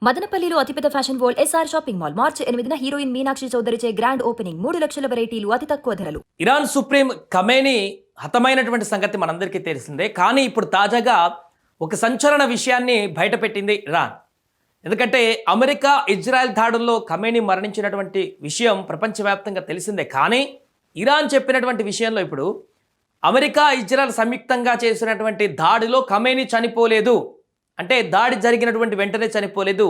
మదనపల్లిలో అతిపెద్ద fashion world SR shopping mall March 8న హీరోయిన్ మీనాక్షి చౌదరిచే గ్రాండ్ ఓపెనింగ్ 3 లక్షల వెరైటీలు అతి తక్కువ ధరలు. ఇరాన్ సుప్రీం ఖమేనీ హతమైనటువంటి సంగతి మనందరికీ తెలిసిందే. కానీ ఇప్పుడు తాజాగా ఒక సంచలన విషయాన్ని బయటపెట్టింది ఇరాన్. ఎందుకంటే అమెరికా ఇజ్రాయెల్ దాడుల్లో ఖమేనీ మరణించినటువంటి విషయం ప్రపంచవ్యాప్తంగా తెలిసిందే. కానీ ఇరాన్ చెప్పినటువంటి విషయంలో ఇప్పుడు అమెరికా ఇజ్రాయెల్ సంయుక్తంగా చేసినటువంటి దాడిలో ఖమేనీ చనిపోలేదు, అంటే దాడి జరిగినటువంటి వెంటనే చనిపోలేదు,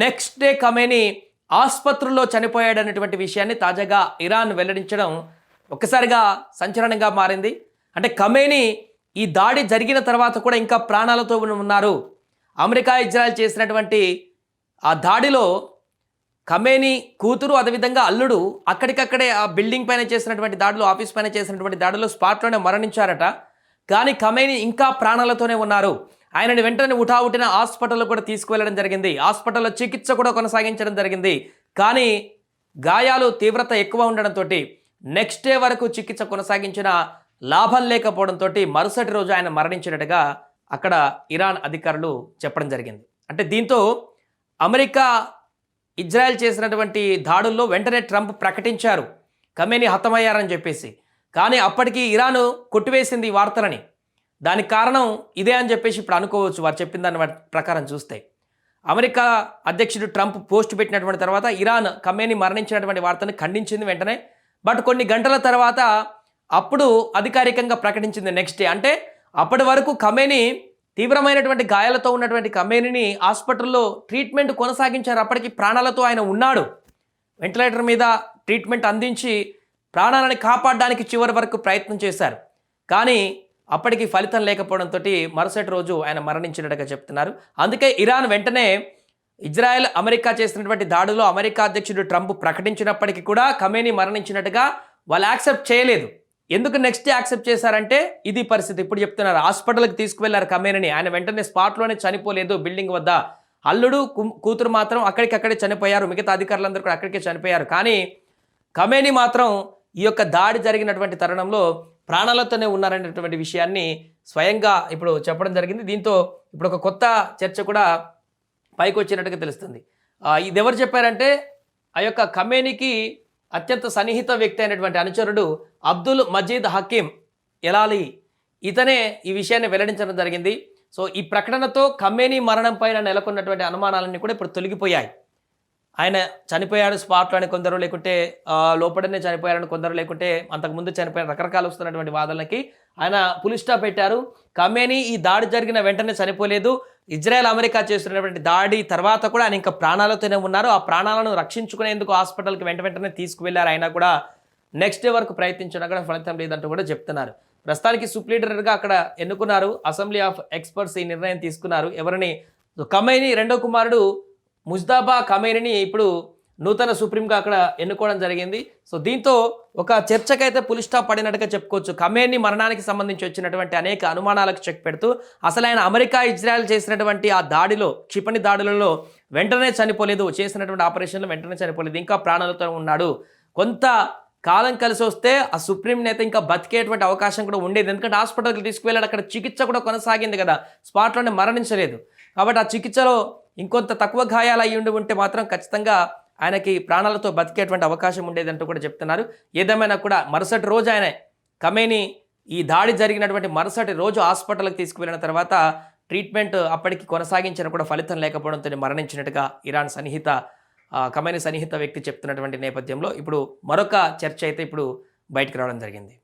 నెక్స్ట్ డే ఖమేనీ ఆసుపత్రుల్లో చనిపోయాడనేటువంటి విషయాన్ని తాజాగా ఇరాన్ వెల్లడించడం ఒక్కసారిగా సంచలనంగా మారింది. అంటే ఖమేనీ ఈ దాడి జరిగిన తర్వాత కూడా ఇంకా ప్రాణాలతో ఉన్నారు. అమెరికా ఇజ్రాయెల్ చేసినటువంటి ఆ దాడిలో ఖమేనీ కూతురు అదేవిధంగా అల్లుడు అక్కడికక్కడే ఆ బిల్డింగ్ పైన చేసినటువంటి దాడిలో, ఆఫీస్ పైన చేసినటువంటి దాడిలో స్పాట్లోనే మరణించారట. కానీ ఖమేనీ ఇంకా ప్రాణాలతోనే ఉన్నారు. ఆయనని వెంటనే ఉటావుటిన హాస్పిటల్లో కూడా తీసుకువెళ్ళడం జరిగింది. హాస్పిటల్లో చికిత్స కూడా కొనసాగించడం జరిగింది. కానీ గాయాలు తీవ్రత ఎక్కువ ఉండడంతో నెక్స్ట్ డే వరకు చికిత్స కొనసాగించిన లాభం లేకపోవడంతో మరుసటి రోజు ఆయన మరణించినట్టుగా అక్కడ ఇరాన్ అధికారులు చెప్పడం జరిగింది. అంటే దీంతో అమెరికా ఇజ్రాయెల్ చేసినటువంటి దాడుల్లో వెంటనే ట్రంప్ ప్రకటించారు ఖమేనీ హతమయ్యారని చెప్పేసి. కానీ అప్పటికి ఇరాన్ కొట్టివేసింది ఈ వార్తలని. దానికి కారణం ఇదే అని చెప్పేసి ఇప్పుడు అనుకోవచ్చు, వారు చెప్పిన దాని ప్రకారం చూస్తే. అమెరికా అధ్యక్షుడు ట్రంప్ పోస్ట్ పెట్టినటువంటి తర్వాత ఇరాన్ ఖమేనీ మరణించినటువంటి వార్తను ఖండించింది వెంటనే. బట్ కొన్ని గంటల తర్వాత అప్పుడు అధికారికంగా ప్రకటించింది నెక్స్ట్ డే. అంటే అప్పటి వరకు ఖమేనీ తీవ్రమైనటువంటి గాయాలతో ఉన్నటువంటి ఖమేనీని హాస్పిటల్లో ట్రీట్మెంట్ కొనసాగించారు. అప్పటికి ప్రాణాలతో ఆయన ఉన్నాడు. వెంటిలేటర్ మీద ట్రీట్మెంట్ అందించి ప్రాణాలను కాపాడడానికి చివరి వరకు ప్రయత్నం చేశారు. కానీ అప్పటికి ఫలితం లేకపోవడంతో మరుసటి రోజు ఆయన మరణించినట్టుగా చెప్తున్నారు. అందుకే ఇరాన్ వెంటనే ఇజ్రాయెల్ అమెరికా చేసినటువంటి దాడిలో అమెరికా అధ్యక్షుడు ట్రంప్ ప్రకటించినప్పటికీ కూడా ఖమేనీ మరణించినట్టుగా వాళ్ళు యాక్సెప్ట్ చేయలేదు. ఎందుకు నెక్స్ట్ డే యాక్సెప్ట్ చేశారంటే ఇది పరిస్థితి. ఇప్పుడు చెప్తున్నారు, హాస్పిటల్కి తీసుకువెళ్లారు ఖమేనీని, ఆయన వెంటనే స్పాట్లోనే చనిపోలేదు బిల్డింగ్ వద్ద. అల్లుడు కూతురు మాత్రం అక్కడికక్కడే చనిపోయారు, మిగతా అధికారులందరూ కూడా అక్కడికే చనిపోయారు. కానీ ఖమేనీ మాత్రం ఈ యొక్క దాడి జరిగినటువంటి తరుణంలో ప్రాణాలతోనే ఉన్నారనేటువంటి విషయాన్ని స్వయంగా ఇప్పుడు చెప్పడం జరిగింది. దీంతో ఇప్పుడు ఒక కొత్త చర్చ కూడా పైకి వచ్చినట్టుగా తెలుస్తుంది. ఇది ఎవరు చెప్పారంటే ఆ యొక్క ఖమేనీకి అత్యంత సన్నిహిత వ్యక్తి అయినటువంటి అనుచరుడు అబ్దుల్ మజీద్ హకీం ఎలాలి, ఇతనే ఈ విషయాన్ని వెల్లడించడం జరిగింది. సో ఈ ప్రకటనతో ఖమేనీ మరణం పైన నెలకొన్నటువంటి అనుమానాలన్నీ కూడా ఇప్పుడు తొలగిపోయాయి. ఆయన చనిపోయాడు స్పాట్లోని కొందరు, లేకుంటే లోపలనే చనిపోయారని కొందరు, లేకుంటే అంతకుముందు చనిపోయిన రకరకాలు వస్తున్నటువంటి వాదనలకి ఆయన పులి స్టాప్ పెట్టారు. ఖమేనీ ఈ దాడి జరిగిన వెంటనే చనిపోలేదు, ఇజ్రాయెల్ అమెరికా చేస్తున్నటువంటి దాడి తర్వాత కూడా ఆయన ఇంకా ప్రాణాలతోనే ఉన్నారు. ఆ ప్రాణాలను రక్షించుకునేందుకు హాస్పిటల్కి వెంటనే తీసుకువెళ్లారు. అయినా కూడా నెక్స్ట్ డే వరకు ప్రయత్నించినా కూడా ఫలితం లేదంటూ కూడా చెప్తున్నారు. ప్రస్తుతానికి సూప్ లీడర్గా అక్కడ ఎన్నుకున్నారు. అసెంబ్లీ ఆఫ్ ఎక్స్పర్ట్స్ ఈ నిర్ణయం తీసుకున్నారు. ఎవరిని? ఖమేనీ రెండో కుమారుడు ముజ్తబా ఖమేనీని ఇప్పుడు నూతన సుప్రీంగా అక్కడ ఎన్నుకోవడం జరిగింది. సో దీంతో ఒక చర్చకైతే పులి స్టాప్ పడినట్టుగా చెప్పుకోవచ్చు. ఖమేనీ మరణానికి సంబంధించి వచ్చినటువంటి అనేక అనుమానాలకు చెక్ పెడుతూ అసలు ఆయన అమెరికా ఇజ్రాయెల్ చేసినటువంటి ఆ దాడిలో, క్షిపణి దాడులలో వెంటనే చనిపోలేదు, చేసినటువంటి ఆపరేషన్లో వెంటనే చనిపోలేదు, ఇంకా ప్రాణాలతో ఉన్నాడు. కొంత కాలం కలిసి వస్తే ఆ సుప్రీం నేత ఇంకా బతికేటువంటి అవకాశం కూడా ఉండేది. ఎందుకంటే హాస్పిటల్కి తీసుకువెళ్ళాడు, అక్కడ చికిత్స కూడా కొనసాగింది కదా, స్పాట్లోనే మరణించలేదు. కాబట్టి ఆ చికిత్సలో ఇంకొంత తక్కువ గాయాలు అయ్యి ఉంటే మాత్రం ఖచ్చితంగా ఆయనకి ప్రాణాలతో బతికేటువంటి అవకాశం ఉండేదంటూ కూడా చెప్తున్నారు. ఏదేమైనా కూడా మరుసటి రోజు ఆయన ఖమేనీ ఈ దాడి జరిగినటువంటి మరుసటి రోజు హాస్పిటల్కి తీసుకువెళ్ళిన తర్వాత ట్రీట్మెంట్ అప్పటికి కొనసాగించిన కూడా ఫలితం లేకపోవడంతో మరణించినట్టుగా ఇరాన్ ఖమేనీ సన్నిహిత వ్యక్తి చెప్తున్నటువంటి నేపథ్యంలో ఇప్పుడు మరొక చర్చ అయితే ఇప్పుడు బయటకు రావడం జరిగింది.